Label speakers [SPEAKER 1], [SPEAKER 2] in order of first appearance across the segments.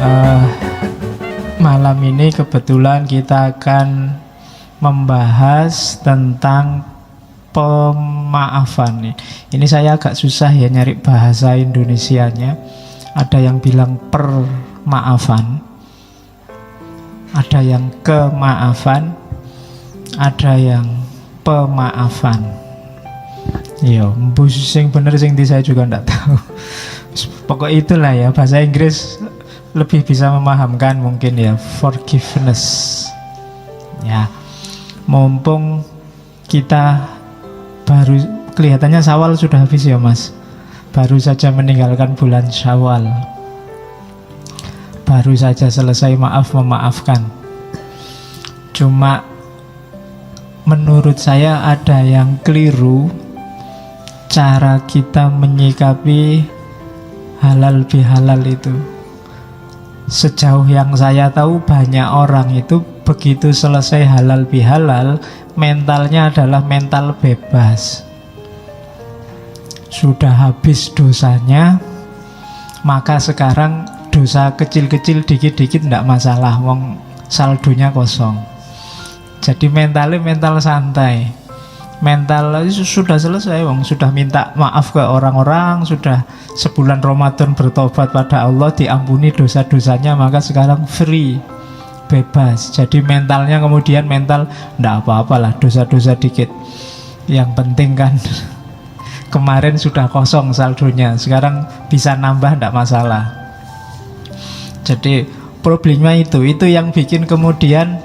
[SPEAKER 1] Eh, Malam ini kebetulan kita akan membahas tentang pemaafan. Ini saya agak susah ya nyari bahasa Indonesianya. Ada yang bilang permaafan, ada yang kemaafan, ada yang pemaafan. Yo, sing bener sing di saya juga ndak tahu. Pokok itulah ya, bahasa Inggris lebih bisa memahamkan mungkin ya, forgiveness. Ya, mumpung kita baru kelihatannya Syawal sudah habis ya Mas. Baru saja meninggalkan bulan Syawal. Baru saja selesai memaafkan. Cuma menurut saya ada yang keliru cara kita menyikapi halal bihalal itu. Sejauh yang saya tahu banyak orang itu begitu selesai halal bihalal, mentalnya adalah mental bebas. Sudah habis dosanya, maka sekarang dosa kecil-kecil dikit-dikit tidak masalah, wong saldonya kosong. Jadi mentalnya mental santai. Mental sudah selesai, wong sudah minta maaf ke orang-orang, sudah sebulan Ramadan bertobat pada Allah, diampuni dosa-dosanya, maka sekarang free, bebas. Jadi mentalnya kemudian mental ndak apa-apalah dosa-dosa dikit. Yang penting kan kemarin sudah kosong saldonya, sekarang bisa nambah ndak masalah. Jadi problemnya itu yang bikin kemudian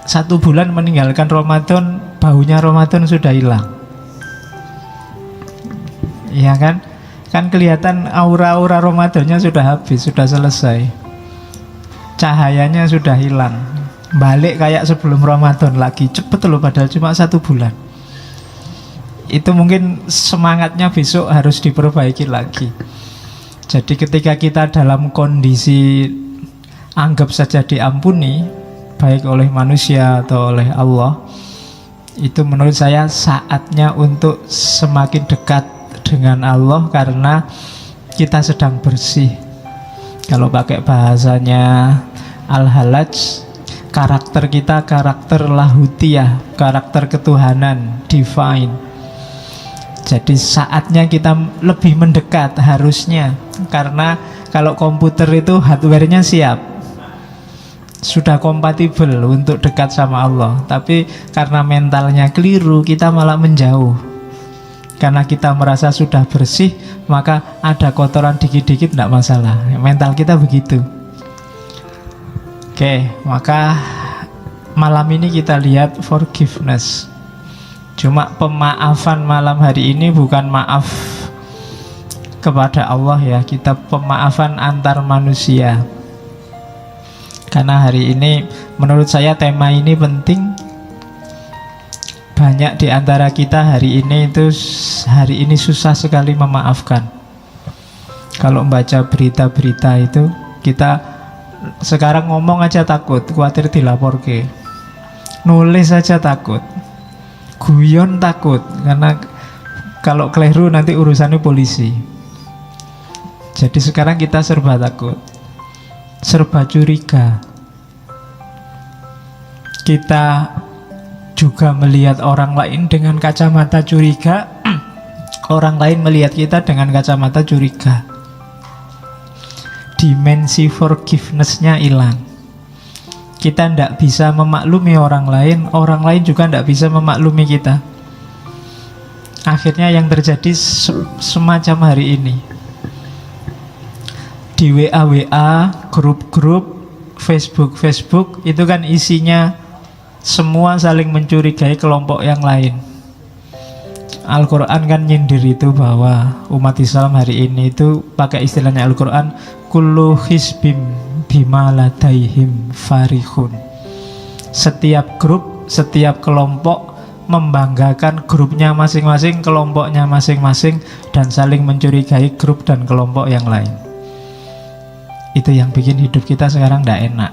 [SPEAKER 1] 1 bulan meninggalkan Ramadan, baunya Ramadan sudah hilang. Iya kan? Kan kelihatan aura-aura Ramadannya sudah habis, sudah selesai. Cahayanya sudah hilang. Balik kayak sebelum Ramadan lagi. Cepet loh, padahal cuma 1 bulan. Itu mungkin semangatnya besok harus diperbaiki lagi. Jadi ketika kita dalam kondisi anggap saja diampuni, baik oleh manusia atau oleh Allah, itu menurut saya saatnya untuk semakin dekat dengan Allah karena kita sedang bersih. Kalau pakai bahasanya Al-Halaj, karakter kita karakter lahutiyah, karakter ketuhanan, divine. Jadi saatnya kita lebih mendekat harusnya. Karena kalau komputer itu hardware-nya siap, sudah kompatibel untuk dekat sama Allah. Tapi karena mentalnya keliru, kita malah menjauh. Karena kita merasa sudah bersih, maka ada kotoran dikit-dikit tidak masalah. Mental kita begitu. Oke, maka malam ini kita lihat forgiveness. Cuma pemaafan malam hari ini bukan maaf kepada Allah ya, kita pemaafan antar manusia. Karena hari ini menurut saya tema ini penting. Banyak di antara kita hari ini susah sekali memaafkan. Kalau membaca berita-berita itu, kita sekarang ngomong aja takut, khawatir dilaporke. Nulis aja takut. Guyon takut, karena kalau keliru nanti urusannya polisi. Jadi sekarang kita serba takut, serba curiga. Kita juga melihat orang lain dengan kacamata curiga, orang lain melihat kita dengan kacamata curiga. Dimensi forgiveness-nya hilang. Kita tidak bisa memaklumi orang lain juga tidak bisa memaklumi kita. Akhirnya yang terjadi semacam hari ini. Di WA, grup-grup, Facebook, itu kan isinya semua saling mencurigai kelompok yang lain. Al-Quran kan nyindir itu bahwa umat Islam hari ini itu pakai istilahnya Al-Quran, kullu hizbim bima ladaihim farihun. Setiap grup, setiap kelompok membanggakan grupnya masing-masing, kelompoknya masing-masing, dan saling mencurigai grup dan kelompok yang lain. Itu yang bikin hidup kita sekarang tidak enak.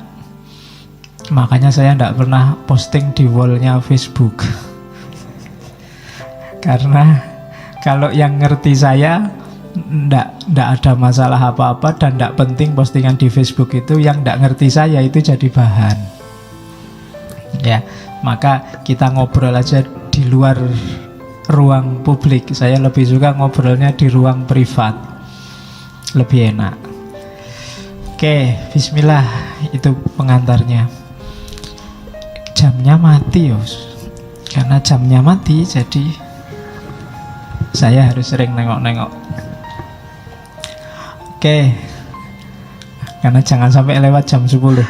[SPEAKER 1] Makanya saya tidak pernah posting di wall-nya Facebook. Karena kalau yang ngerti saya ndak ada masalah apa-apa, dan ndak penting postingan di Facebook itu yang ndak ngerti saya itu jadi bahan. Ya, maka kita ngobrol aja di luar ruang publik. Saya lebih suka ngobrolnya di ruang privat, lebih enak. Oke, bismillah, itu pengantarnya. Jamnya mati, Yos. Karena jamnya mati, jadi saya harus sering nengok-nengok. Oke, karena jangan sampai lewat jam 10.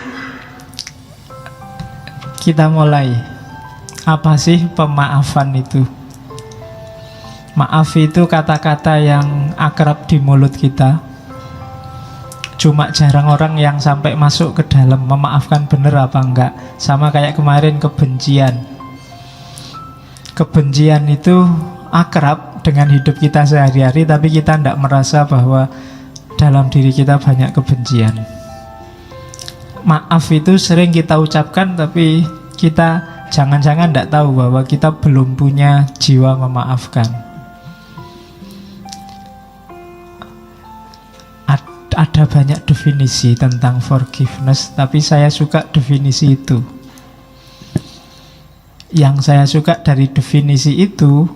[SPEAKER 1] Kita mulai. Apa sih pemaafan itu? Maaf itu kata-kata yang akrab di mulut kita. Cuma jarang orang yang sampai masuk ke dalam memaafkan bener apa enggak. Sama kayak kemarin kebencian. Kebencian itu akrab dengan hidup kita sehari-hari, tapi kita tidak merasa bahwa dalam diri kita banyak kebencian. Maaf itu sering kita ucapkan, tapi kita jangan-jangan tidak tahu bahwa kita belum punya jiwa memaafkan. Ada banyak definisi tentang forgiveness, tapi saya suka definisi itu. Yang saya suka dari definisi itu,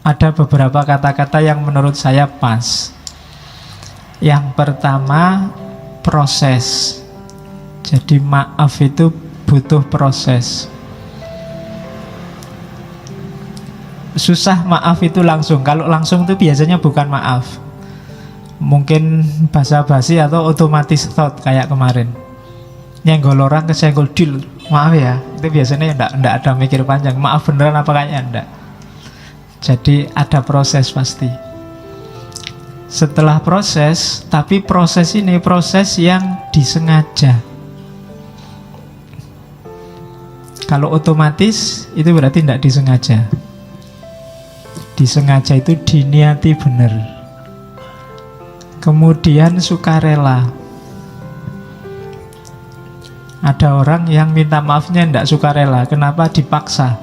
[SPEAKER 1] ada beberapa kata-kata yang menurut saya pas. Yang pertama, proses. Jadi maaf itu butuh proses. Susah maaf itu langsung. Kalau langsung itu biasanya bukan maaf. Mungkin basa-basi atau otomatis thought kayak kemarin. Nyenggol orang kesenggol deal. Maaf ya, itu biasanya enggak ada mikir panjang. Maaf beneran apa kayaknya enggak. Jadi ada proses pasti. Setelah proses, tapi proses ini proses yang disengaja. Kalau otomatis itu berarti tidak disengaja. Disengaja itu diniati benar. Kemudian sukarela. Ada orang yang minta maafnya tidak sukarela. Kenapa? Dipaksa.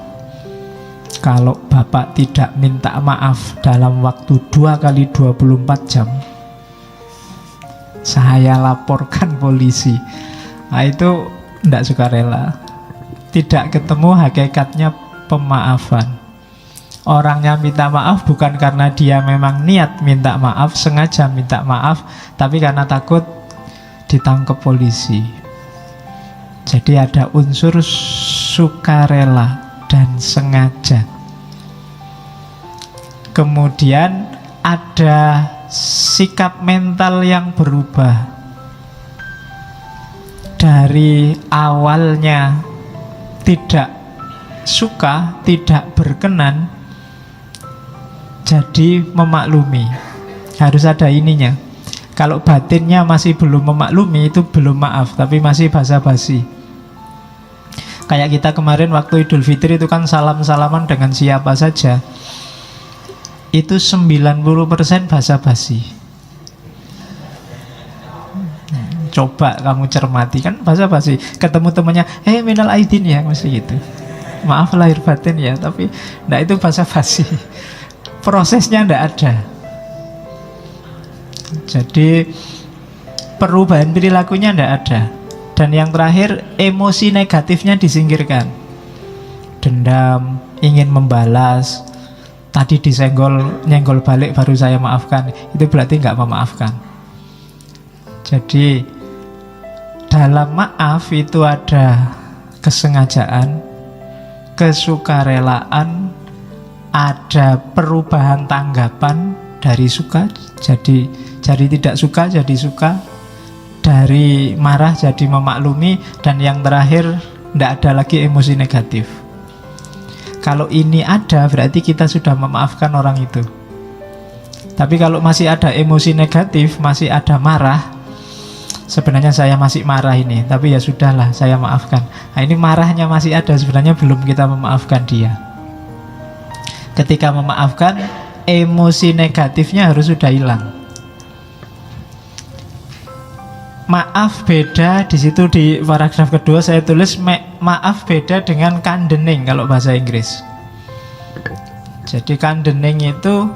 [SPEAKER 1] Kalau bapak tidak minta maaf dalam waktu 2x24 jam, saya laporkan polisi. Nah itu tidak sukarela. Tidak ketemu hakikatnya pemaafan. Orangnya minta maaf bukan karena dia memang niat minta maaf, sengaja minta maaf, tapi karena takut ditangkap polisi. Jadi ada unsur sukarela dan sengaja. Kemudian ada sikap mental yang berubah. Dari awalnya tidak suka, tidak berkenan, jadi memaklumi. Harus ada ininya. Kalau batinnya masih belum memaklumi, itu belum maaf, tapi masih basa-basi. Kayak kita kemarin waktu Idul Fitri itu kan salam-salaman dengan siapa saja. Itu 90% basa-basi. Coba kamu cermati, kan basa-basi. Ketemu temannya, minal aidin ya, mesti gitu. Maaf lahir batin ya, tapi enggak, itu basa-basi. Prosesnya enggak ada. Jadi perubahan perilakunya enggak ada. Dan yang terakhir, emosi negatifnya disingkirkan. Dendam, ingin membalas, tadi disenggol, nyenggol balik baru saya maafkan, itu berarti nggak memaafkan. Jadi dalam maaf itu ada kesengajaan, kesukarelaan, ada perubahan tanggapan dari suka jadi tidak suka jadi suka, dari marah jadi memaklumi, dan yang terakhir tidak ada lagi emosi negatif. Kalau ini ada, berarti kita sudah memaafkan orang itu. Tapi kalau masih ada emosi negatif, masih ada marah, sebenarnya saya masih marah ini, tapi ya sudahlah, saya maafkan. Nah, ini marahnya masih ada, sebenarnya belum kita memaafkan dia. Ketika memaafkan, emosi negatifnya harus sudah hilang. Maaf beda, di situ di paragraf kedua saya tulis maaf beda dengan condoning kalau bahasa Inggris. Jadi condoning itu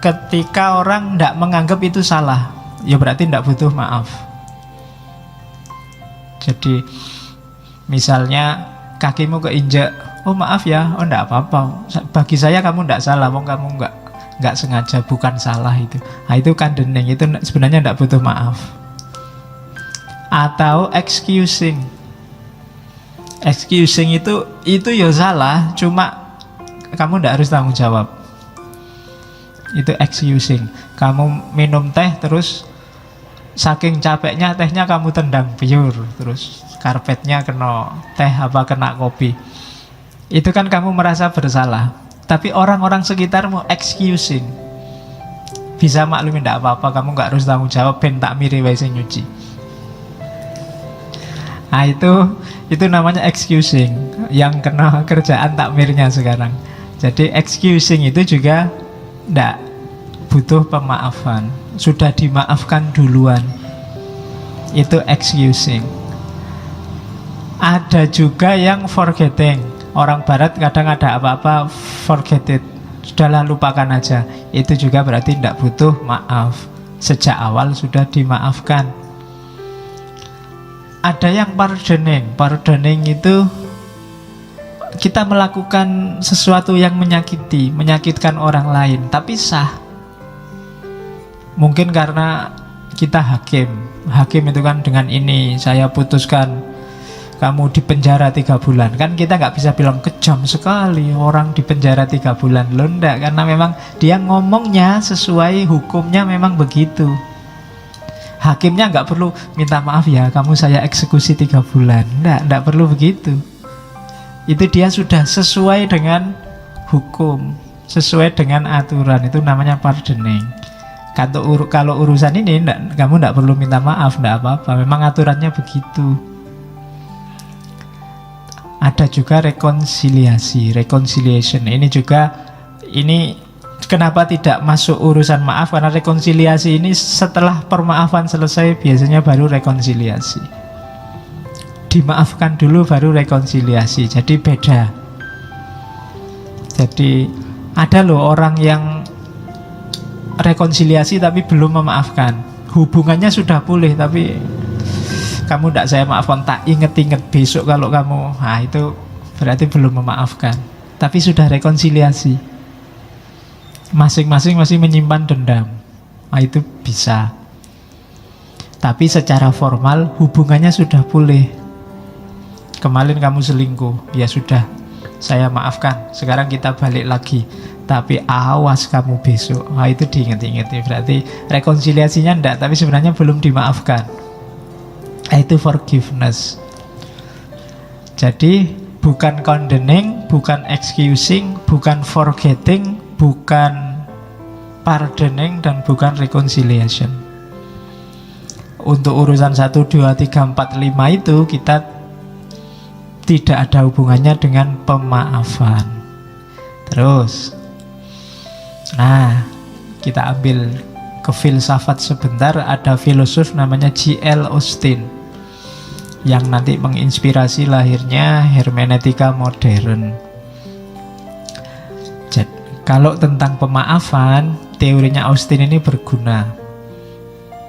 [SPEAKER 1] ketika orang tidak menganggap itu salah, ya berarti tidak butuh maaf. Jadi misalnya kakimu keinjak, oh maaf ya, oh tidak apa-apa, bagi saya kamu tidak salah, wong kamu nggak sengaja, bukan salah itu. Nah itu condoning, itu sebenarnya tidak butuh maaf. Atau excusing itu ya salah, cuma kamu tidak harus tanggung jawab. Itu excusing. Kamu minum teh terus saking capeknya tehnya kamu tendang biur, terus karpetnya kena teh apa kena kopi. Itu kan kamu merasa bersalah. Tapi orang-orang sekitar mau excusing. Bisa maklumin tidak apa-apa, kamu nggak harus tanggung jawab, ben tak miri wae sing nyuci. Nah itu namanya excusing, yang kena kerjaan takmirnya sekarang. Jadi excusing itu juga tidak butuh pemaafan, sudah dimaafkan duluan. Itu excusing. Ada juga yang forgetting. Orang barat kadang ada apa-apa forget it, sudahlah lupakan aja. Itu juga berarti tidak butuh maaf, sejak awal sudah dimaafkan. Ada yang pardoning. Pardoning itu kita melakukan sesuatu yang menyakitkan orang lain, tapi sah. Mungkin karena kita hakim itu kan dengan ini saya putuskan kamu di penjara 3 bulan. Kan kita nggak bisa bilang kejam sekali orang di penjara 3 bulan. Loh enggak, karena memang dia ngomongnya sesuai hukumnya memang begitu. Hakimnya nggak perlu minta maaf ya, kamu saya eksekusi 3 bulan. Nggak perlu begitu. Itu dia sudah sesuai dengan hukum, sesuai dengan aturan. Itu namanya pardoning. Kalau urusan ini kamu nggak perlu minta maaf, nggak apa-apa. Memang aturannya begitu. Ada juga reconciliation. Ini kenapa tidak masuk urusan maaf? Karena rekonsiliasi ini setelah permaafan selesai biasanya baru rekonsiliasi. Dimaafkan dulu baru rekonsiliasi. Jadi beda. Jadi ada loh orang yang rekonsiliasi tapi belum memaafkan. Hubungannya sudah pulih tapi kamu tidak saya maafkan, tak inget-inget besok kalau kamu. Nah itu berarti belum memaafkan. Tapi sudah rekonsiliasi. Masing-masing masih menyimpan dendam. Nah itu bisa. Tapi secara formal hubungannya sudah pulih. Kemarin kamu selingkuh, ya sudah, saya maafkan. Sekarang kita balik lagi. Tapi awas kamu besok. Nah itu diinget-inget. Berarti rekonsiliasinya enggak, tapi sebenarnya belum dimaafkan. Itu forgiveness. Jadi bukan condoning, bukan excusing, bukan forgetting, bukan pardoning, dan bukan reconciliation. Untuk urusan 1, 2, 3, 4, 5 itu kita tidak ada hubungannya dengan pemaafan. Terus, nah kita ambil ke filsafat sebentar. Ada filosof namanya J.L. Austin yang nanti menginspirasi lahirnya hermeneutika modern. Jadi, kalau tentang pemaafan, teorinya Austin ini berguna.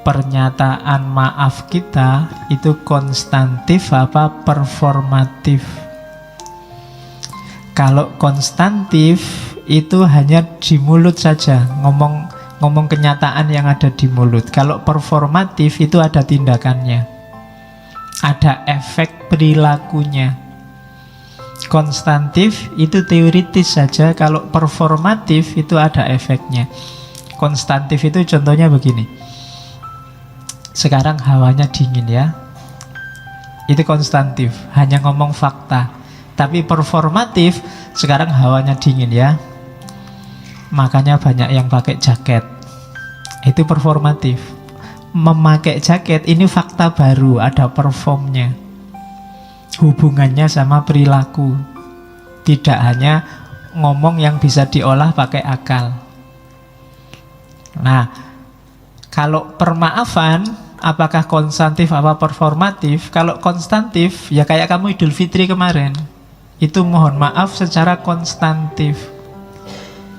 [SPEAKER 1] Pernyataan maaf kita itu konstantif apa performatif? Kalau konstantif itu hanya di mulut saja, ngomong kenyataan yang ada di mulut. Kalau performatif itu ada tindakannya, ada efek perilakunya. Konstantif itu teoritis saja, kalau performatif itu ada efeknya. Konstantif itu contohnya begini. Sekarang hawanya dingin ya. Itu konstantif, hanya ngomong fakta. Tapi performatif, sekarang hawanya dingin ya, makanya banyak yang pakai jaket. Itu performatif. Memakai jaket ini fakta baru, ada performnya. Hubungannya sama perilaku. Tidak hanya ngomong yang bisa diolah pakai akal. Nah, kalau permaafan, apakah konstantif apa performatif? Kalau konstantif, ya kayak kamu Idul Fitri kemarin. Itu mohon maaf secara konstantif,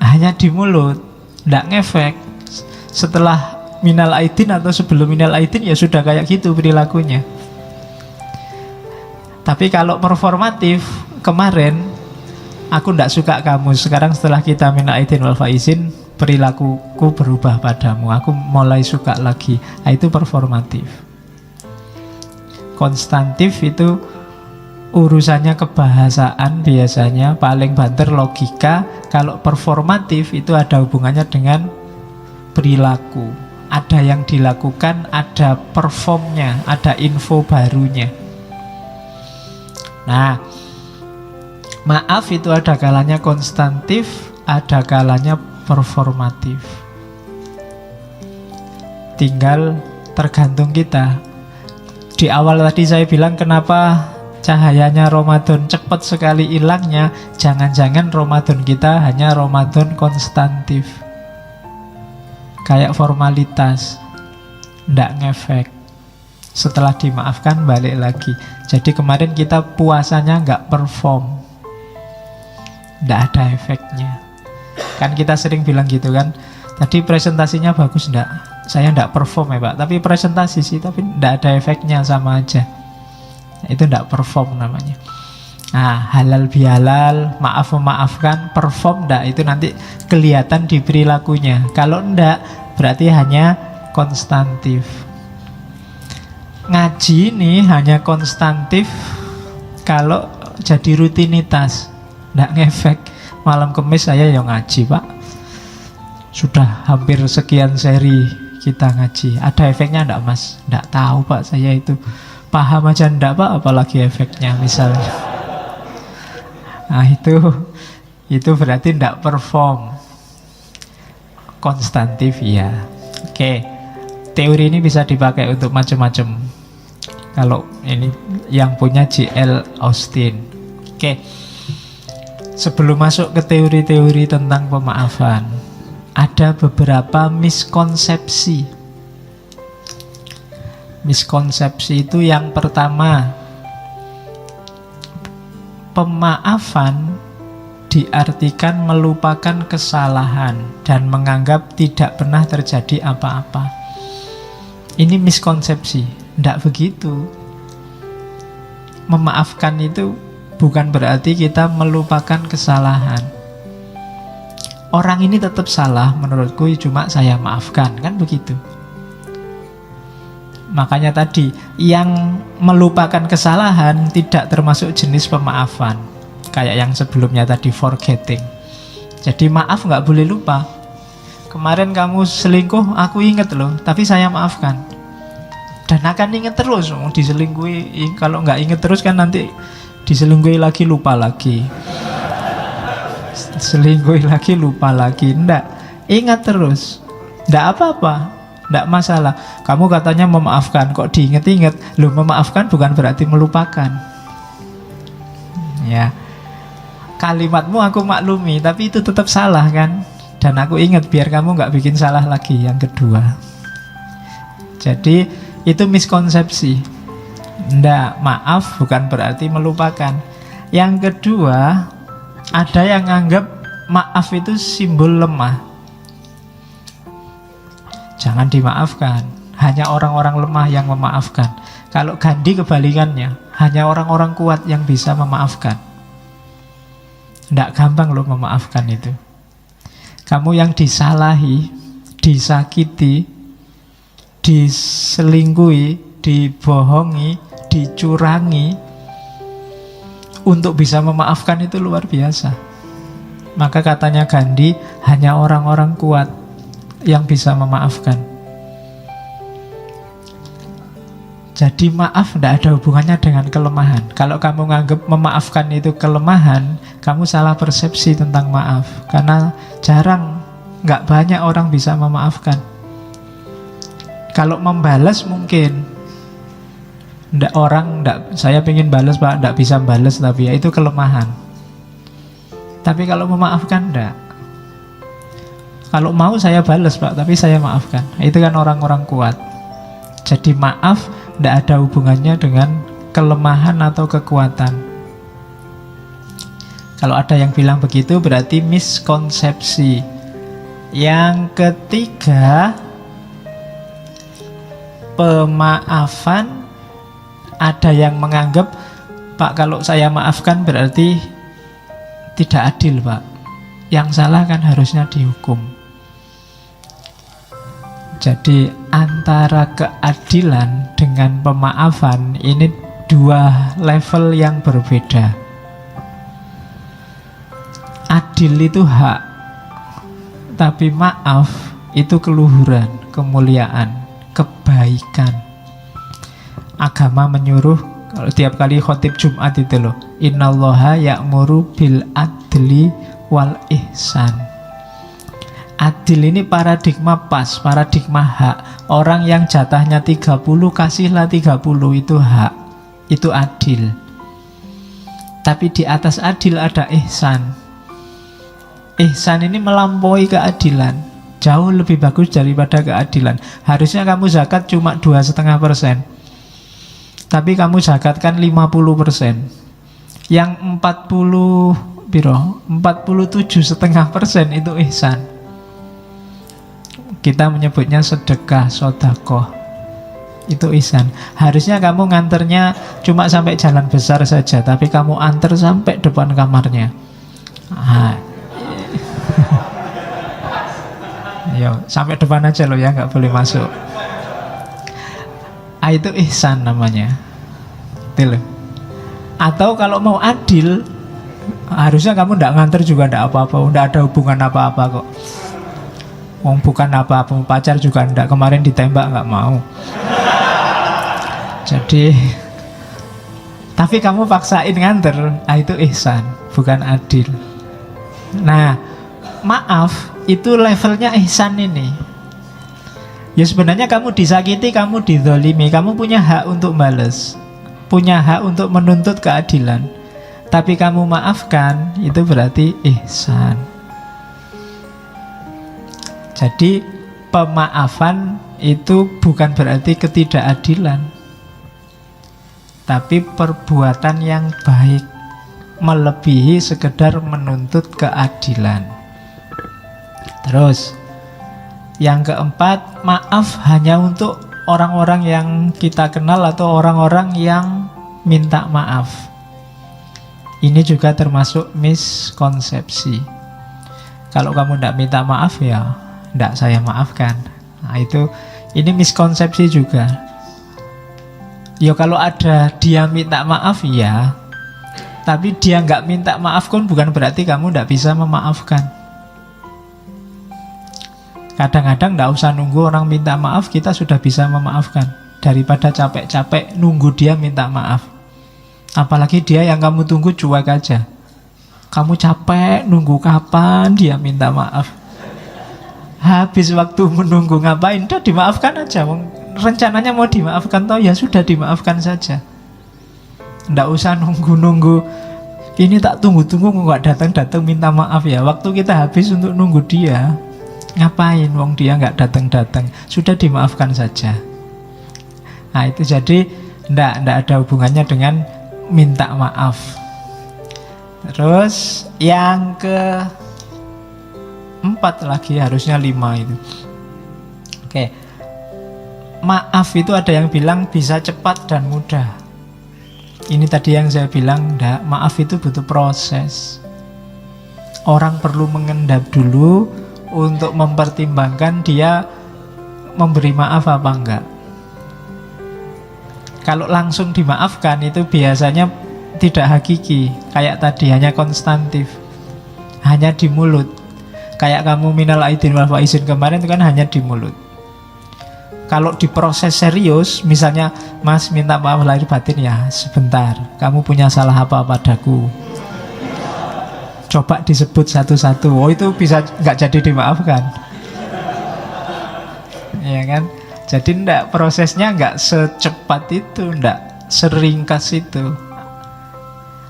[SPEAKER 1] hanya di mulut. Nggak ngefek. Setelah minal aidin atau sebelum minal aidin ya sudah kayak gitu perilakunya. Tapi kalau performatif, kemarin aku nggak suka kamu, sekarang setelah kita minal aidin wal faizin, perilakuku berubah padamu, aku mulai suka lagi. Nah, itu performatif. Konstantif itu urusannya kebahasaan, biasanya paling banter logika. Kalau performatif itu ada hubungannya dengan perilaku. Ada yang dilakukan, ada performnya, ada info barunya. Nah, maaf itu ada kalanya konstantif, ada kalanya performatif. Tinggal tergantung kita. Di awal tadi saya bilang kenapa cahayanya Ramadan cepat sekali hilangnya. Jangan-jangan Ramadan kita hanya Ramadan konstantif, kayak formalitas, ndak ngefek. Setelah dimaafkan balik lagi. Jadi kemarin kita puasanya nggak perform, ndak ada efeknya. Kan kita sering bilang gitu kan, tadi presentasinya bagus ndak? Saya ndak perform ya Pak, tapi presentasi sih, tapi ndak ada efeknya, sama aja. Itu ndak perform namanya. Nah, halal bihalal, maaf memaafkan, perform ndak, itu nanti kelihatan di perilakunya. Kalau ndak, berarti hanya konstantif. Ngaji ini hanya konstantif kalau jadi rutinitas, ndak ngefek. Malam Kamis saya yang ngaji Pak, sudah hampir sekian seri kita ngaji. Ada efeknya ndak Mas? Ndak tahu Pak, saya itu paham aja ndak Pak, apalagi efeknya misalnya. Nah itu berarti ndak perform. Konstantif ya. Oke, teori ini bisa dipakai untuk macam-macam. Kalau ini yang punya J.L. Austin. Oke, sebelum masuk ke teori-teori tentang pemaafan, ada beberapa miskonsepsi. Miskonsepsi itu yang pertama, pemaafan diartikan melupakan kesalahan dan menganggap tidak pernah terjadi apa-apa. Ini miskonsepsi. Tidak begitu. Memaafkan itu bukan berarti kita melupakan kesalahan. Orang ini tetap salah menurutku, cuma saya maafkan, kan begitu. Makanya tadi yang melupakan kesalahan tidak termasuk jenis pemaafan. Kayak yang sebelumnya tadi, forgetting. Jadi maaf nggak boleh lupa. Kemarin kamu selingkuh, aku inget loh, tapi saya maafkan. Dan akan inget terus, diselingkuhi. Kalau nggak inget terus kan nanti diselingkuhi lagi, lupa lagi. Selingkuhi lagi, lupa lagi. Nggak, ingat terus. Nggak apa-apa, nggak masalah. Kamu katanya memaafkan, kok diinget-inget. Loh, memaafkan bukan berarti melupakan. Ya, kalimatmu aku maklumi, tapi itu tetap salah kan. Dan aku ingat biar kamu nggak bikin salah lagi yang kedua. Jadi itu miskonsepsi. Nggak, maaf bukan berarti melupakan. Yang kedua, ada yang anggap maaf itu simbol lemah. Jangan dimaafkan. Hanya orang-orang lemah yang memaafkan. Kalau Gandhi kebalikannya, hanya orang-orang kuat yang bisa memaafkan. Nggak gampang loh memaafkan itu. Kamu yang disalahi, disakiti, diselingkuhi, dibohongi, dicurangi, untuk bisa memaafkan itu luar biasa. Maka katanya Gandhi, hanya orang-orang kuat yang bisa memaafkan. Jadi maaf tidak ada hubungannya dengan kelemahan. Kalau kamu nganggap memaafkan itu kelemahan, kamu salah persepsi tentang maaf. Karena jarang, nggak banyak orang bisa memaafkan. Kalau membalas mungkin, saya pengen balas Pak, nggak bisa balas, tapi ya itu kelemahan. Tapi kalau memaafkan enggak. Kalau mau saya balas Pak, tapi saya maafkan. Itu kan orang-orang kuat. Jadi maaf tidak ada hubungannya dengan kelemahan atau kekuatan. Kalau ada yang bilang begitu berarti miskonsepsi. Yang ketiga, pemaafan. Ada yang menganggap, Pak, kalau saya maafkan berarti tidak adil, Pak. Yang salah kan harusnya dihukum. Jadi antara keadilan dengan pemaafan ini dua level yang berbeda. Adil itu hak, tapi maaf itu keluhuran, kemuliaan, kebaikan. Agama menyuruh, kalau tiap kali khotib Jumat itu loh, innallaha ya'muru bil adli wal ihsan. Adil ini paradigma pas, paradigma hak. Orang yang jatahnya 30, kasihlah 30, itu hak, itu adil. Tapi di atas adil ada ihsan. Ihsan ini melampaui keadilan, jauh lebih bagus daripada keadilan. Harusnya kamu zakat cuma 2,5%, tapi kamu zakatkan 50%. Yang 47,5% itu ihsan. Kita menyebutnya sedekah, sodakoh. Itu ihsan. Harusnya kamu nganternya cuma sampai jalan besar saja, tapi kamu antar sampai depan kamarnya. Yo, sampai depan aja loh ya, nggak boleh masuk. Itu ihsan namanya. Betul. Atau kalau mau adil, harusnya kamu nggak nganter juga, nggak apa-apa, nggak ada hubungan apa-apa kok. Bukan apa-apa, pacar juga nggak, kemarin ditembak nggak mau. Jadi, tapi kamu paksain nganter, itu ihsan, bukan adil. Nah, maaf itu levelnya ihsan ini. Ya sebenarnya kamu disakiti, kamu dizolimi, kamu punya hak untuk balas, punya hak untuk menuntut keadilan. Tapi kamu maafkan, itu berarti ihsan. Jadi pemaafan itu bukan berarti ketidakadilan, tapi perbuatan yang baik, melebihi sekedar menuntut keadilan. Terus yang keempat, maaf hanya untuk orang-orang yang kita kenal atau orang-orang yang minta maaf. Ini juga termasuk miskonsepsi. Kalau kamu tidak minta maaf, ya tidak saya maafkan. Nah, ini miskonsepsi juga. Ya kalau ada dia minta maaf, ya, tapi dia nggak minta maaf pun bukan berarti kamu tidak bisa memaafkan. Kadang-kadang tidak usah nunggu orang minta maaf, kita sudah bisa memaafkan, daripada capek-capek nunggu dia minta maaf. Apalagi dia yang kamu tunggu cuek aja. Kamu capek nunggu kapan dia minta maaf. Habis waktu menunggu ngapain? Udah dimaafkan aja. Rencananya mau dimaafkan toh, ya sudah dimaafkan saja. Nggak usah nunggu-nunggu. Ini tak tunggu-tunggu nggak datang-datang minta maaf ya. Waktu kita habis untuk nunggu dia, ngapain? Wong dia nggak datang-datang. Sudah dimaafkan saja. Nah itu jadi nggak ada hubungannya dengan minta maaf. Terus yang keempat lagi, harusnya 5 itu. Oke. Maaf itu ada yang bilang bisa cepat dan mudah. Ini tadi yang saya bilang, enggak, maaf itu butuh proses. Orang perlu mengendap dulu untuk mempertimbangkan dia memberi maaf apa enggak. Kalau langsung dimaafkan itu biasanya tidak hakiki. Kayak tadi, hanya konstantif, hanya di mulut. Kayak kamu minal aidin wal faizin kemarin itu kan hanya di mulut. Kalau diproses serius, misalnya, Mas minta maaf lahir batin ya, sebentar, kamu punya salah apa padaku? Coba disebut satu-satu. Oh itu bisa nggak jadi dimaafkan. Ya kan? Jadi enggak, prosesnya nggak secepat itu, enggak seringkas itu.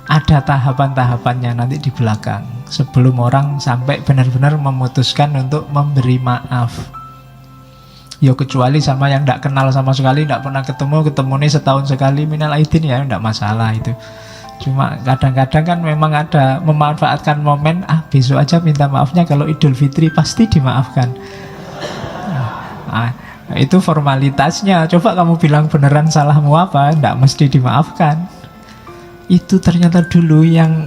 [SPEAKER 1] Ada tahapan-tahapannya nanti di belakang sebelum orang sampai benar-benar memutuskan untuk memberi maaf. Ya kecuali sama yang tidak kenal sama sekali, tidak pernah ketemu nih setahun sekali minal aidin, ya tidak masalah itu.
[SPEAKER 2] Cuma kadang-kadang kan memang ada memanfaatkan momen, besok aja minta maafnya, kalau Idul Fitri pasti dimaafkan. Nah, itu formalitasnya. Coba kamu bilang beneran salahmu apa, tidak mesti dimaafkan. Itu ternyata dulu yang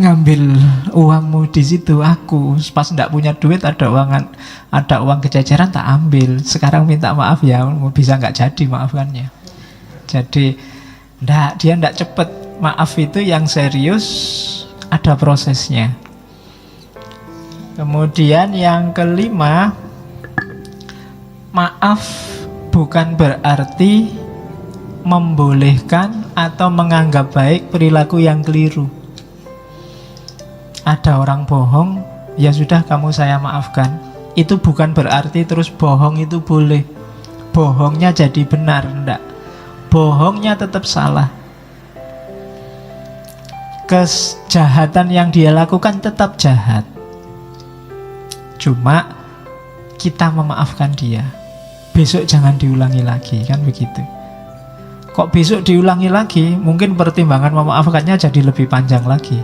[SPEAKER 2] ngambil uangmu di situ aku. Pas tidak punya duit, ada uang kececeran, tak ambil. Sekarang minta maaf ya, bisa nggak jadi maafkannya. Jadi dia tidak cepet. Maaf itu yang serius, ada prosesnya. Kemudian yang kelima, maaf bukan berarti membolehkan atau menganggap baik perilaku yang keliru. Ada orang bohong, ya sudah kamu saya maafkan. Itu bukan berarti terus bohong itu boleh. Bohongnya jadi benar, enggak. Bohongnya tetap salah. Kejahatan yang dia lakukan tetap jahat. Cuma kita memaafkan dia. Besok jangan diulangi lagi, kan begitu. Kok besok diulangi lagi? Mungkin pertimbangan memaafkannya jadi lebih panjang lagi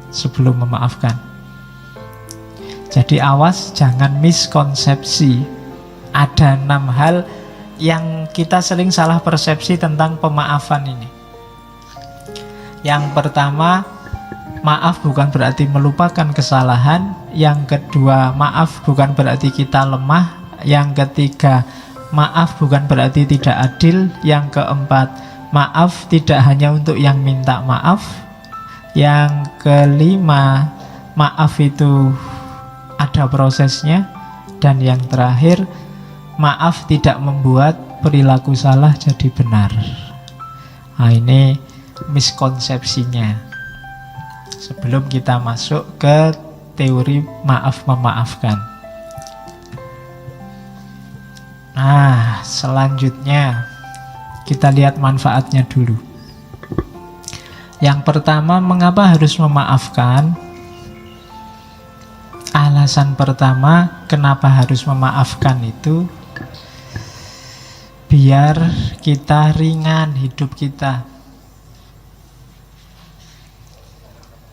[SPEAKER 2] sebelum memaafkan. Jadi awas, jangan miskonsepsi. Ada 6 hal yang kita sering salah persepsi tentang pemaafan ini. Yang pertama, maaf bukan berarti melupakan kesalahan. Yang kedua, maaf bukan berarti kita lemah. Yang ketiga, maaf bukan berarti tidak adil. Yang keempat, maaf tidak hanya untuk yang minta maaf. Yang kelima, maaf itu ada prosesnya. Dan yang terakhir, maaf tidak membuat perilaku salah jadi benar. Nah, ini miskonsepsinya. Sebelum kita masuk ke teori maaf memaafkan. Nah, selanjutnya kita lihat manfaatnya dulu. Yang pertama, mengapa harus memaafkan? Alasan pertama kenapa harus memaafkan itu biar kita ringan hidup kita.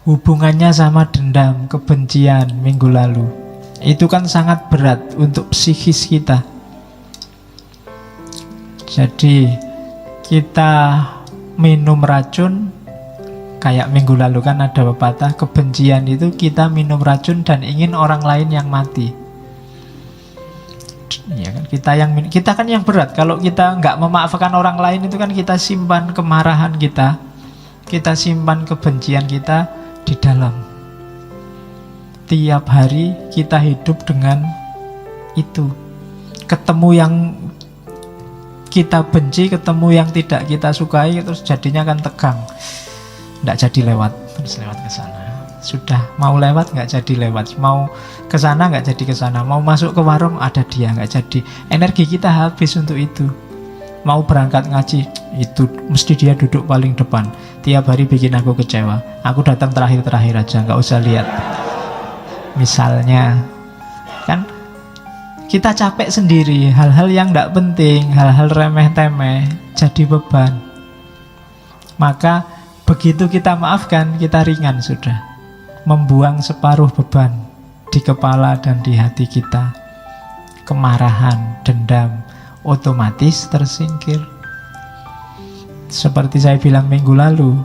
[SPEAKER 2] Hubungannya sama dendam, kebencian minggu lalu, itu kan sangat berat untuk psikis kita. Jadi kita minum racun, kayak minggu lalu kan ada pepatah, kebencian itu kita minum racun dan ingin orang lain yang mati. Ya kan, kita kan yang berat. Kalau kita nggak memaafkan orang lain, itu kan kita simpan kemarahan kita simpan kebencian kita di dalam. Tiap hari kita hidup dengan itu. Ketemu yang kita benci, ketemu yang tidak kita sukai, terus jadinya kan tegang. Nggak jadi lewat, terus lewat ke sana. Sudah mau lewat nggak jadi lewat, mau ke sana nggak jadi ke sana, mau masuk ke warung ada dia nggak jadi. Energi kita habis untuk itu. Mau berangkat ngaji, itu mesti dia duduk paling depan. Tiap hari bikin aku kecewa. Aku datang terakhir-terakhir aja, nggak usah lihat. Misalnya, kan kita capek sendiri. Hal-hal yang nggak penting, hal-hal remeh-temeh, jadi beban. Maka begitu kita maafkan, kita ringan sudah. Membuang separuh beban di kepala dan di hati kita. Kemarahan, dendam, otomatis tersingkir. Seperti saya bilang minggu lalu,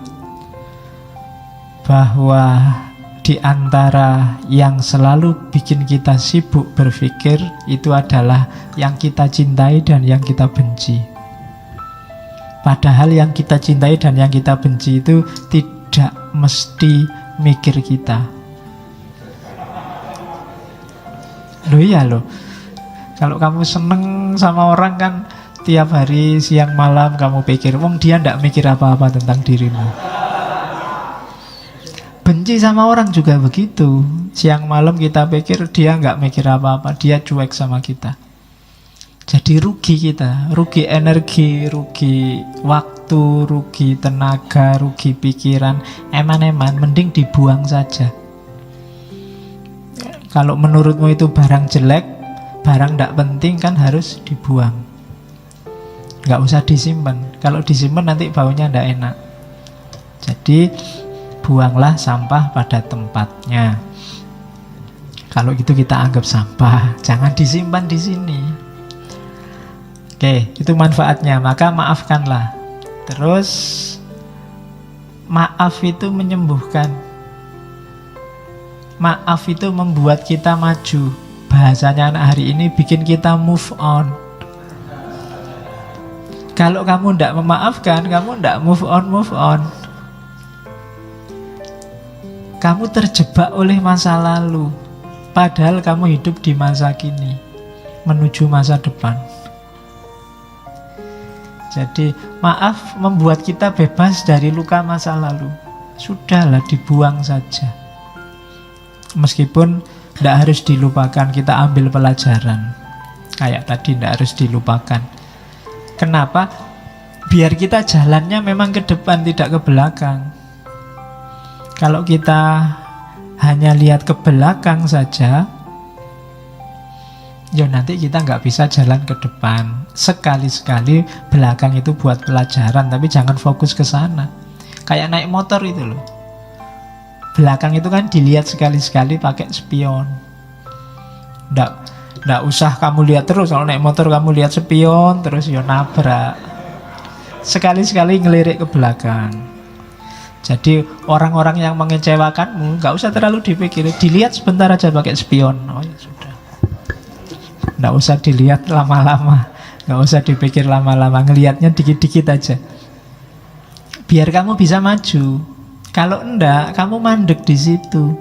[SPEAKER 2] bahwa di antara yang selalu bikin kita sibuk berpikir, itu adalah yang kita cintai dan yang kita benci. Padahal yang kita cintai dan yang kita benci itu tidak mesti mikir kita. Loh iya loh, kalau kamu seneng sama orang kan tiap hari siang malam kamu pikir, wong dia ndak mikir apa-apa tentang dirimu. Benci sama orang juga begitu. Siang malam kita pikir dia nggak mikir apa-apa, dia cuek sama kita. Jadi rugi kita, rugi energi, rugi waktu, rugi tenaga, rugi pikiran. Eman-eman, mending dibuang saja. Kalau menurutmu itu barang jelek, barang tidak penting, kan harus dibuang. Nggak usah disimpan. Kalau disimpan nanti baunya tidak enak. Jadi
[SPEAKER 1] Jadi buanglah sampah pada tempatnya. Kalau gitu kita anggap sampah, jangan disimpan di sini. Oke, itu manfaatnya. Maka maafkanlah. Terus maaf itu menyembuhkan. Maaf itu membuat kita maju. Bahasanya anak hari ini bikin kita move on. Kalau kamu tidak memaafkan, kamu tidak move on. Kamu terjebak oleh masa lalu. Padahal kamu hidup di masa kini, menuju masa depan. Jadi maaf membuat kita bebas dari luka masa lalu. Sudahlah, dibuang saja. Meskipun tidak harus dilupakan, kita ambil pelajaran. Kayak tadi, tidak harus dilupakan. Kenapa? Biar kita jalannya memang ke depan, tidak ke belakang. Kalau kita hanya lihat ke belakang saja, ya nanti kita nggak bisa jalan ke depan. Sekali-sekali belakang itu buat pelajaran, tapi jangan fokus ke sana. Kayak naik motor itu loh. Belakang itu kan dilihat sekali-sekali pakai spion. Nggak usah kamu lihat terus. Kalau naik motor kamu lihat spion terus ya nabrak. Sekali-sekali ngelirik ke belakang. Jadi orang-orang yang mengecewakanmu nggak usah terlalu dipikir, dilihat sebentar aja pakai spion. Oh ya sudah. Nggak usah dilihat lama-lama, nggak usah dipikir lama-lama, ngelihatnya dikit-dikit aja. Biar kamu bisa maju. Kalau enggak, kamu mandek di situ,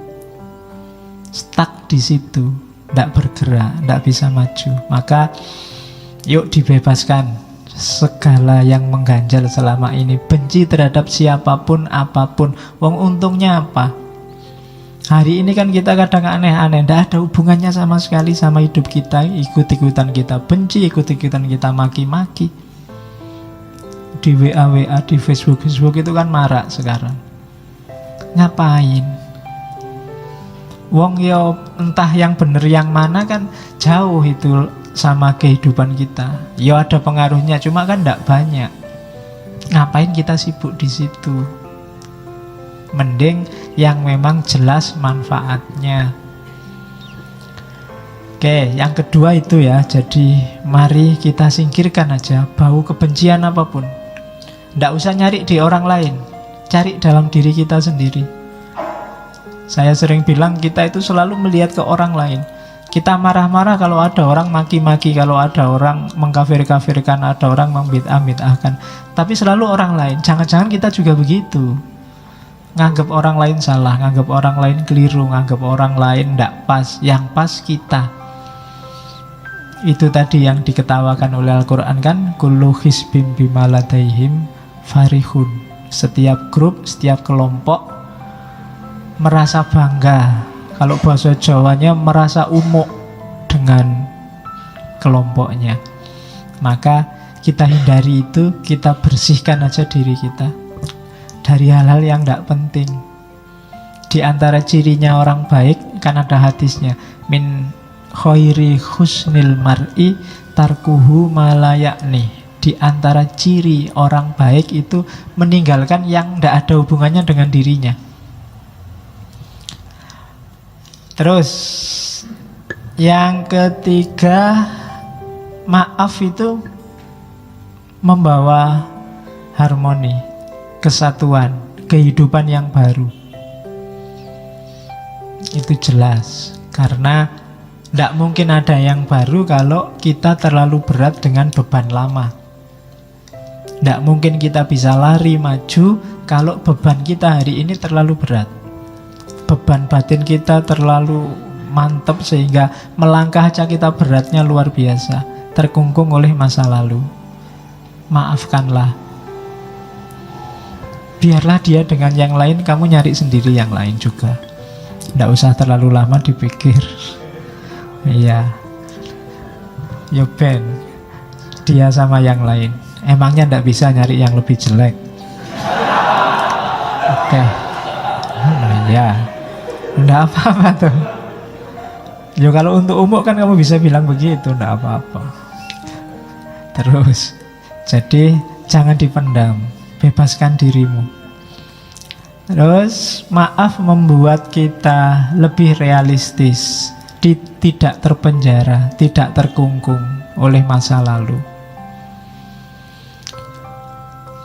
[SPEAKER 1] stuck di situ, nggak bergerak, nggak bisa maju. Maka yuk dibebaskan segala yang mengganjal selama ini. Benci terhadap siapapun, apapun. Wong untungnya apa? Hari ini kan kita kadang aneh-aneh, tidak ada hubungannya sama sekali sama hidup kita. Ikut-ikutan kita benci, ikut-ikutan kita maki-maki. Di WA, di Facebook itu kan marak sekarang. Ngapain? Wong yo entah yang bener yang mana kan jauh itu sama kehidupan kita. Ya ada pengaruhnya, cuma kan tidak banyak. Ngapain kita sibuk di situ? Mending yang memang jelas manfaatnya. Oke, yang kedua itu ya. Jadi mari kita singkirkan aja bau kebencian apapun. Tidak usah nyari di orang lain, cari dalam diri kita sendiri. Saya sering bilang kita itu selalu melihat ke orang lain. Kita marah-marah kalau ada orang maki-maki, kalau ada orang mengkafir-kafirkan, ada orang membid'ah-bid'ahkan. Tapi selalu orang lain. Jangan-jangan kita juga begitu. Nganggap orang lain salah, nganggap orang lain keliru, nganggap orang lain tidak pas. Yang pas kita. Itu tadi yang diketawakan oleh Al-Quran kan, kullu hizbim bima ladaihim farihun. Setiap grup, setiap kelompok merasa bangga. Kalau bahasa Jawanya merasa umuk dengan kelompoknya. Maka kita hindari itu, kita bersihkan aja diri kita dari hal-hal yang tidak penting. Di antara cirinya orang baik kan ada hadisnya, min khairi husnil mar'i tarkuhu malayakni. Di antara ciri orang baik itu meninggalkan yang tidak ada hubungannya dengan dirinya. Terus yang ketiga, maaf itu membawa harmoni, kesatuan, kehidupan yang baru. Itu jelas. Karena tidak mungkin ada yang baru kalau kita terlalu berat dengan beban lama. Tidak mungkin kita bisa lari maju kalau beban kita hari ini terlalu berat. Beban batin kita terlalu mantap sehingga melangkah aja kita beratnya luar biasa, terkungkung oleh masa lalu. Maafkanlah. Biarlah dia dengan yang lain, kamu nyari sendiri yang lain juga. Tidak usah terlalu lama dipikir. Iya. Yo Ben, dia sama yang lain. Emangnya tidak bisa nyari yang lebih jelek? Oke. Ya. Enggak apa-apa tuh. Ya kalau untuk umum kan kamu bisa bilang begitu, enggak apa-apa. Terus, jadi jangan dipendam, bebaskan dirimu.
[SPEAKER 2] Terus maaf membuat kita lebih realistis, tidak terpenjara, tidak terkungkung oleh masa lalu.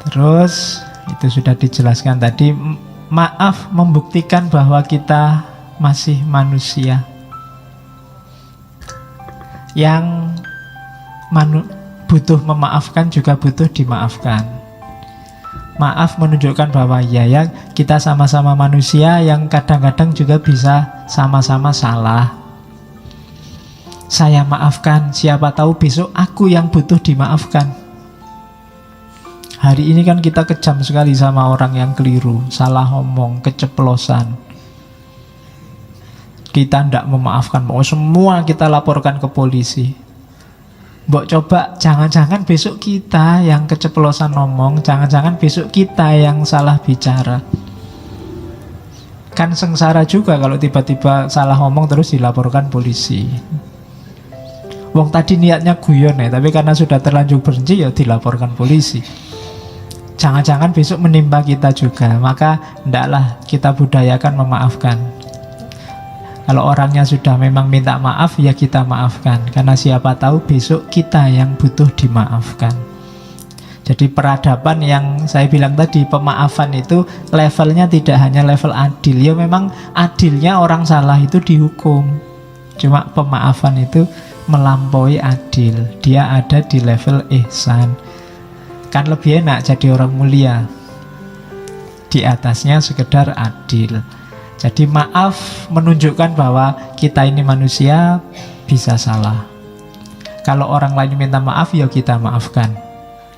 [SPEAKER 2] Terus itu sudah dijelaskan tadi, maaf membuktikan bahwa kita masih manusia yang butuh memaafkan juga butuh dimaafkan. Maaf menunjukkan bahwa ya kita sama-sama manusia yang kadang-kadang juga bisa sama-sama salah. Saya maafkan, siapa tahu besok aku yang butuh dimaafkan. Hari ini kan kita kejam sekali sama orang yang keliru, salah ngomong, keceplosan. Kita tidak memaafkan, mau semua kita laporkan ke polisi. Mbok coba, jangan-jangan besok kita yang keceplosan ngomong, jangan-jangan besok kita yang salah bicara. Kan sengsara juga kalau tiba-tiba salah ngomong terus dilaporkan polisi. Wong tadi niatnya guyon ya, tapi karena sudah terlanjur benci ya dilaporkan polisi. Jangan-jangan besok menimpa kita juga, maka hendaklah kita budayakan memaafkan. Kalau orangnya sudah memang minta maaf, ya kita maafkan. Karena siapa tahu besok kita yang butuh dimaafkan. Jadi peradaban yang saya bilang tadi, pemaafan itu levelnya tidak hanya level adil. Ya memang adilnya orang salah itu dihukum. Cuma pemaafan itu melampaui adil. Dia ada di level ihsan. Kan lebih enak jadi orang mulia. Di atasnya sekedar adil. Jadi maaf menunjukkan bahwa kita ini manusia bisa salah. Kalau orang lain minta maaf, ya kita maafkan.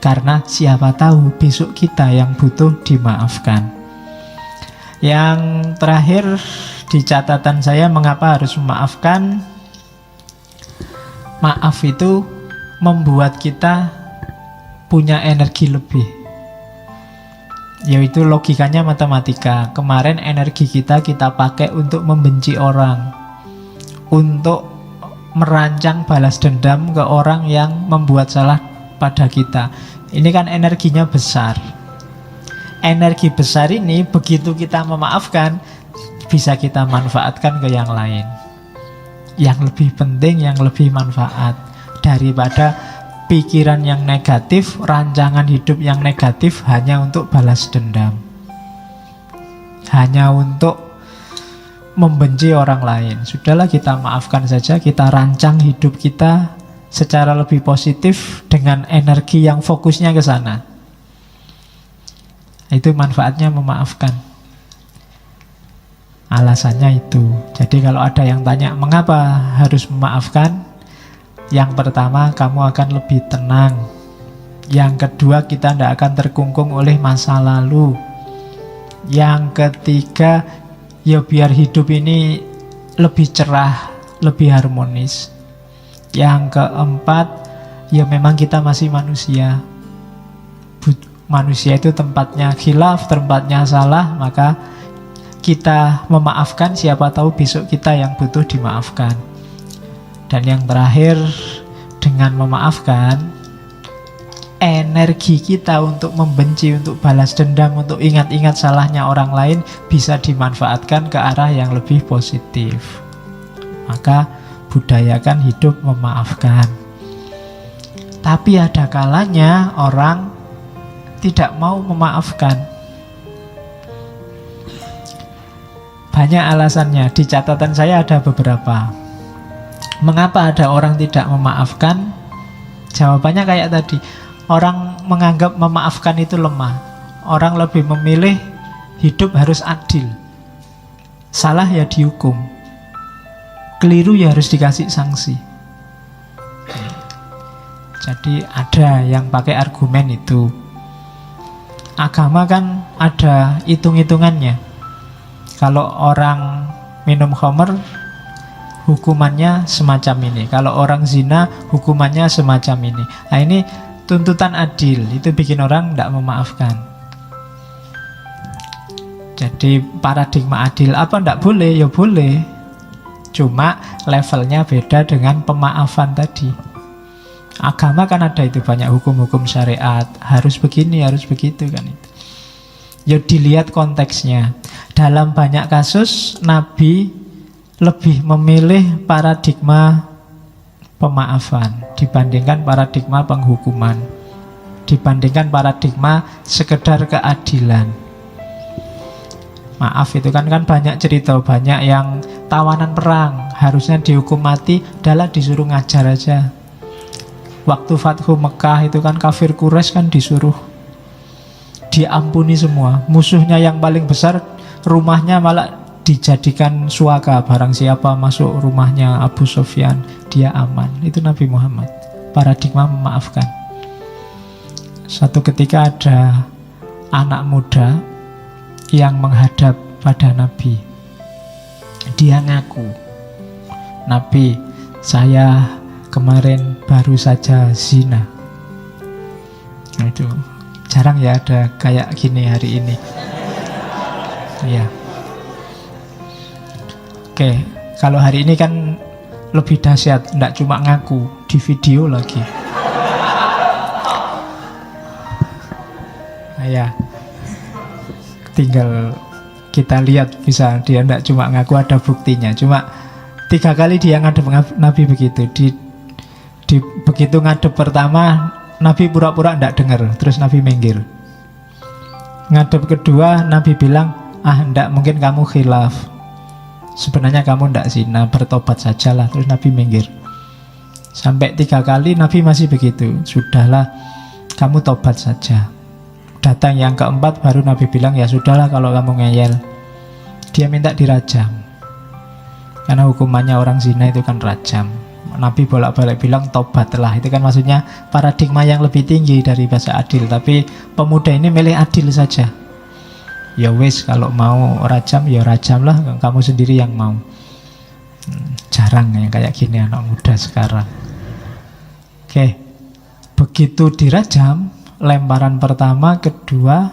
[SPEAKER 2] Karena siapa tahu besok kita yang butuh dimaafkan. Yang terakhir di catatan saya, mengapa harus memaafkan? Maaf itu membuat kita punya energi lebih. Yaitu logikanya matematika. Kemarin energi kita pakai untuk membenci orang, untuk merancang balas dendam ke orang yang membuat salah pada kita. Ini kan energinya besar. Energi besar ini begitu kita memaafkan, bisa kita manfaatkan ke yang lain, yang lebih penting, yang lebih manfaat daripada pikiran yang negatif, rancangan hidup yang negatif hanya untuk balas dendam, hanya untuk membenci orang lain. Sudahlah, kita maafkan saja, kita rancang hidup kita secara lebih positif dengan energi yang fokusnya ke sana. Itu manfaatnya memaafkan. Alasannya itu. Jadi kalau ada yang tanya mengapa harus memaafkan, yang pertama, kamu akan lebih tenang. Yang kedua, kita tidak akan terkungkung oleh masa lalu. Yang ketiga, ya biar hidup ini lebih cerah, lebih harmonis. Yang keempat, ya memang kita masih manusia. Manusia itu tempatnya khilaf, tempatnya salah, maka kita memaafkan, siapa tahu besok kita yang butuh dimaafkan. Dan yang terakhir, dengan memaafkan, energi kita untuk membenci, untuk balas dendam, untuk ingat-ingat salahnya orang lain bisa dimanfaatkan ke arah yang lebih positif. Maka budayakan hidup memaafkan. Tapi ada kalanya orang tidak mau memaafkan. Banyak alasannya, di catatan saya ada beberapa. Mengapa ada orang tidak memaafkan? Jawabannya kayak tadi. Orang menganggap memaafkan itu lemah. Orang lebih memilih hidup harus adil. Salah ya dihukum, keliru ya harus dikasih sanksi. Jadi ada yang pakai argumen itu. Agama kan ada hitung-hitungannya. Kalau orang minum khamr, hukumannya semacam ini. Kalau orang zina, hukumannya semacam ini. Nah, ini tuntutan adil. Itu bikin orang tidak memaafkan. Jadi paradigma adil apa tidak boleh? Ya boleh. Cuma levelnya beda dengan pemaafan tadi. Agama kan ada itu banyak hukum-hukum syariat. Harus begini, harus begitu kan itu.
[SPEAKER 1] Ya dilihat konteksnya. Dalam banyak kasus Nabi lebih memilih paradigma pemaafan dibandingkan paradigma penghukuman, dibandingkan paradigma sekedar keadilan. Maaf itu kan banyak cerita, banyak yang tawanan perang harusnya dihukum mati, adalah disuruh ngajar aja. Waktu Fathu Mekah itu kan kafir Quraisy kan disuruh diampuni semua. Musuhnya yang paling besar, rumahnya malah dijadikan suaka. Barang siapa masuk rumahnya Abu Sufyan, dia aman. Itu Nabi Muhammad, paradigma memaafkan. Suatu ketika ada anak muda yang menghadap pada Nabi. Dia ngaku, Nabi, saya kemarin baru saja zina. Nah, itu jarang ya ada kayak gini hari ini. Iya. Oke, kalau hari ini kan lebih dahsyat, enggak cuma ngaku, di video lagi. Nah, ya. Tinggal kita lihat, bisa dia enggak cuma ngaku, ada buktinya. Cuma 3 kali dia ngadep Nabi begitu. Begitu ngadep pertama, Nabi pura-pura enggak dengar, terus Nabi minggir. Ngadep kedua, Nabi bilang, enggak, mungkin kamu khilaf. Sebenarnya kamu enggak zina, bertobat sajalah. Terus Nabi minggir. Sampai 3 kali Nabi masih begitu. Sudahlah, kamu tobat saja. Datang yang keempat baru Nabi bilang, ya sudahlah kalau kamu ngeyel. Dia minta dirajam, karena hukumannya orang zina itu kan rajam. Nabi bolak-balik bilang tobatlah. Itu kan maksudnya paradigma yang lebih tinggi dari bahasa adil. Tapi pemuda ini milih adil saja. Ya wis, kalau mau rajam ya rajamlah, kamu sendiri yang mau. Jarang yang kayak gini anak muda sekarang. Oke, begitu dirajam, lemparan pertama, kedua,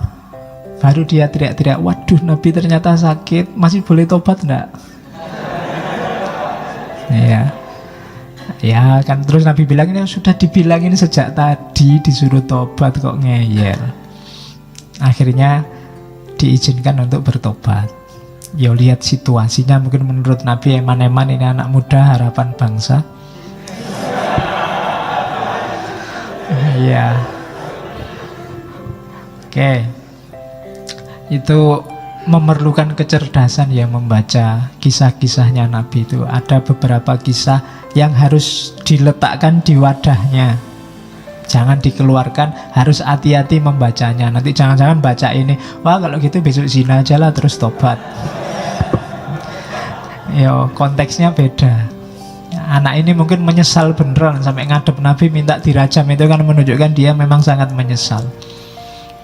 [SPEAKER 1] baru dia teriak-teriak, waduh Nabi ternyata sakit, masih boleh tobat enggak? Ya kan, terus Nabi bilang, ini sudah dibilangin sejak tadi disuruh tobat kok ngeyel. Akhirnya diizinkan untuk bertobat. Ya lihat situasinya, mungkin menurut Nabi eman-eman ini anak muda harapan bangsa. Iya. Oke. Itu memerlukan kecerdasan ya membaca kisah-kisahnya Nabi itu. Ada beberapa kisah yang harus diletakkan di wadahnya. Jangan dikeluarkan, harus hati-hati membacanya. Nanti jangan-jangan baca ini, wah kalau gitu besok zina aja lah terus tobat. Yo, konteksnya beda. Anak ini mungkin menyesal beneran sampai ngadep Nabi minta dirajam. Itu kan menunjukkan dia memang sangat menyesal.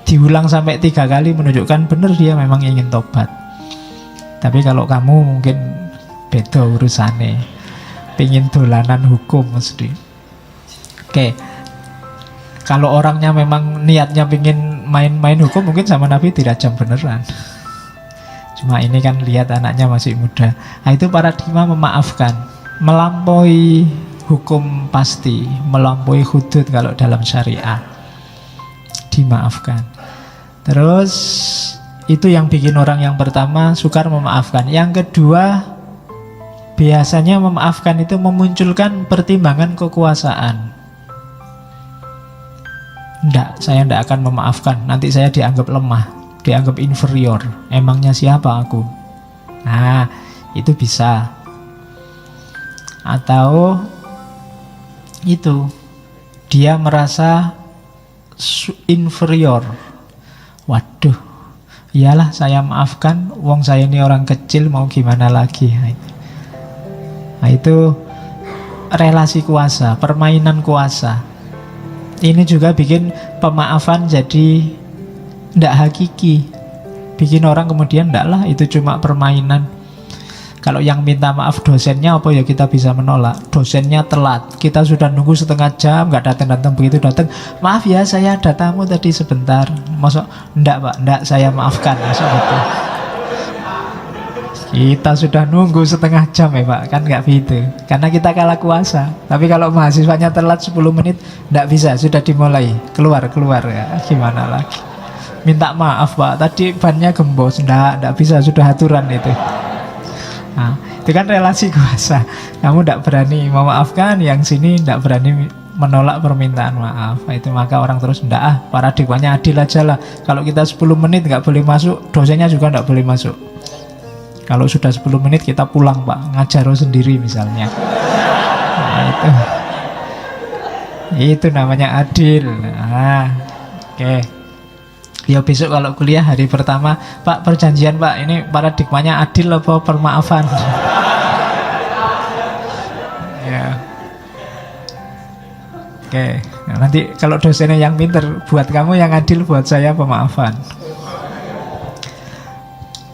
[SPEAKER 1] Diulang sampai 3 kali menunjukkan benar dia memang ingin tobat. Tapi kalau kamu mungkin beda urusannya, pingin dolanan hukum mesti. Oke. Kalau orangnya memang niatnya pingin main-main hukum, mungkin sama Nabi dirajam beneran. Cuma ini kan lihat anaknya masih muda. Nah, itu paradigma memaafkan, melampaui hukum pasti, melampaui hudud kalau dalam syariah, dimaafkan. Terus itu yang bikin orang yang pertama sukar memaafkan. Yang kedua, biasanya memaafkan itu memunculkan pertimbangan kekuasaan. Enggak, saya enggak akan memaafkan, nanti saya dianggap lemah, dianggap inferior. Emangnya siapa aku? Nah, itu bisa. Atau itu, dia merasa inferior. Waduh, iyalah saya maafkan, wong saya ini orang kecil, mau gimana lagi. Nah, itu relasi kuasa, permainan kuasa. Ini juga bikin pemaafan jadi tidak hakiki. Bikin orang kemudian tidak lah, itu cuma permainan. Kalau yang minta maaf dosennya, apa ya kita bisa menolak? Dosennya telat, kita sudah nunggu setengah jam, nggak datang-datang, begitu datang, maaf ya saya ada tamu tadi sebentar. Masuk, enggak pak, enggak, saya maafkan. Masuk betul. Kita sudah nunggu setengah jam ya pak, kan nggak gitu. Karena kita kalah kuasa. Tapi kalau mahasiswanya telat 10 menit, nggak bisa, sudah dimulai. Keluar ya, gimana lagi. minta maaf Pak, tadi bannya gembos. Nggak bisa, sudah aturan itu. Nah, itu kan relasi kuasa. Kamu tidak berani memaafkan, yang sini tidak berani menolak permintaan maaf. Itu maka orang terus ndak, paradigmanya adil aja lah. Kalau kita 10 menit nggak boleh masuk, dosennya juga nggak boleh masuk. Kalau sudah 10 menit kita pulang Pak, ngajar sendiri misalnya. Nah, itu namanya adil. Nah, oke. Ya besok kalau kuliah hari pertama, Pak perjanjian Pak, ini paradigmanya adil apa permaafan? Ya. Oke. Nah, nanti kalau dosennya yang pinter, buat kamu yang adil, buat saya pemaafan.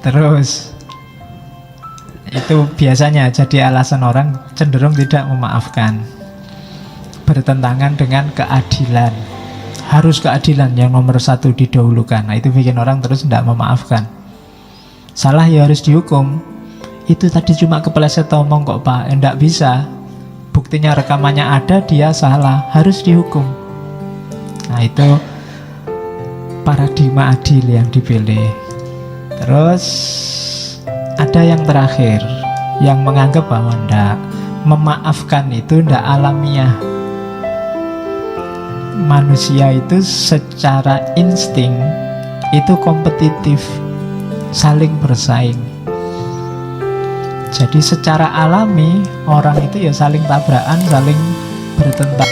[SPEAKER 1] Terus itu biasanya jadi alasan orang cenderung tidak memaafkan, bertentangan dengan keadilan. Harus keadilan yang nomor satu didahulukan. Nah, itu bikin orang terus tidak memaafkan. Salah ya harus dihukum. Itu tadi cuma kepeleset omong kok Pak. Tidak bisa. Buktinya rekamannya ada, dia salah, harus dihukum. Nah, itu paradigma adil yang dipilih. Terus ada yang terakhir, yang menganggap bahwa tidak, memaafkan itu tidak alamiah. Manusia itu secara insting itu kompetitif, saling bersaing. Jadi secara alami orang itu ya saling tabrakan, saling bertentang.